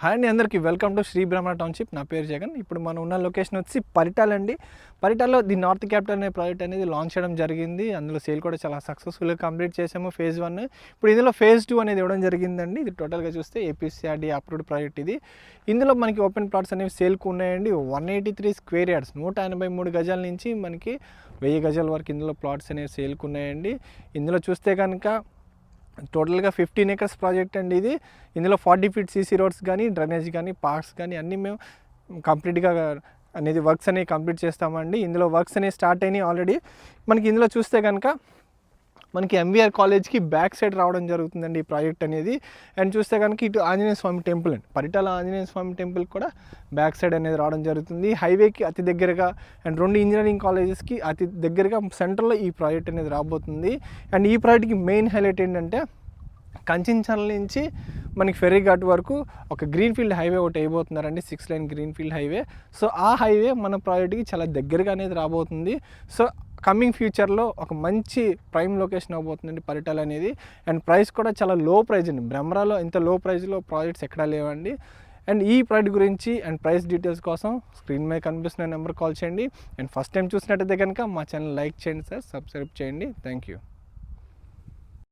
Hi అండి, అందరికీ welcome to Shri Brahma township. నా పేరు జగన్. ఇప్పుడు మనం ఉన్న లొకేషన్ వచ్చి పరిటాల్ అండి. పరిటాల్లో ది నార్త్ క్యాపిటల్ అనే ప్రాజెక్ట్ అనేది లాంచ్ చేయడం జరిగింది. అందులో సేల్ కూడా చాలా సక్సెస్ఫుల్గా కంప్లీట్ చేసాము ఫేజ్ 1. ఇప్పుడు ఇందులో ఫేజ్ 2 అనేది ఇవ్వడం జరిగిందండి. ఇది టోటల్గా చూస్తే ఏపీసీఆర్డీ అప్రూవ్డ్ ప్రాజెక్ట్ ఇది. ఇందులో మనకి ఓపెన్ ప్లాట్స్ అనేవి సేల్కు ఉన్నాయండి. 183 స్క్వేర్ యార్డ్స్ 183 గజాల నుంచి మనకి 1000 గజాల వరకు ఇందులో ప్లాట్స్ అనేవి సేల్కు ఉన్నాయండి. ఇందులో చూస్తే కనుక టోటల్గా 15 acres ప్రాజెక్ట్ అండి ఇది. ఇందులో 40 feet సీసీ రోడ్స్ కానీ, డ్రైనేజ్ కానీ, పార్క్స్ కానీ అన్నీ మేము కంప్లీట్గా అనేది వర్క్స్ అనేవి కంప్లీట్ చేస్తామండి. ఇందులో వర్క్స్ అనేవి స్టార్ట్ అయినాయి ఆల్రెడీ. మనకి ఇందులో చూస్తే కనుక మనకి ఎంవీఆర్ కాలేజ్కి బ్యాక్ సైడ్ రావడం జరుగుతుందండి ఈ ప్రాజెక్ట్ అనేది. అండ్ చూస్తే కనుక ఇటు ఆంజనేయ స్వామి టెంపుల్ అండి, పరిటాల ఆంజనేయ స్వామి టెంపుల్ కూడా బ్యాక్ సైడ్ అనేది రావడం జరుగుతుంది. హైవేకి అతి దగ్గరగా అండ్ 2 ఇంజనీరింగ్ కాలేజెస్కి అతి దగ్గరగా సెంటర్లో ఈ ప్రాజెక్ట్ అనేది రాబోతుంది. అండ్ ఈ ప్రాజెక్ట్కి మెయిన్ హైలైట్ ఏంటంటే కంచించర్ల నుంచి మనకి ఫెర్రీఘాట్ వరకు ఒక గ్రీన్ఫీల్డ్ హైవే ఒకటి అయిపోతున్నారండి, 6 lane గ్రీన్ఫీల్డ్ హైవే. సో ఆ హైవే మన ప్రాజెక్ట్కి చాలా దగ్గరగా అనేది రాబోతుంది. సో కమింగ్ ఫ్యూచర్లో ఒక మంచి ప్రైమ్ లొకేషన్ అవబోతుందండి పరిటాల్ అనేది. అండ్ ప్రైస్ కూడా చాలా లో ప్రైస్ అండి. బ్రహ్మరాలో ఇంత లో ప్రైస్లో ప్రాజెక్ట్స్ ఎక్కడా లేవండి. అండ్ ఈ ప్రాజెక్ట్ గురించి అండ్ ప్రైస్ డీటెయిల్స్ కోసం స్క్రీన్ మీద కనిపిస్తున్న నెంబర్ కాల్ చేయండి. అండ్ ఫస్ట్ టైం చూసినట్టయితే కనుక మా ఛానల్ లైక్ చేయండి సార్, సబ్స్క్రైబ్ చేయండి. Thank you.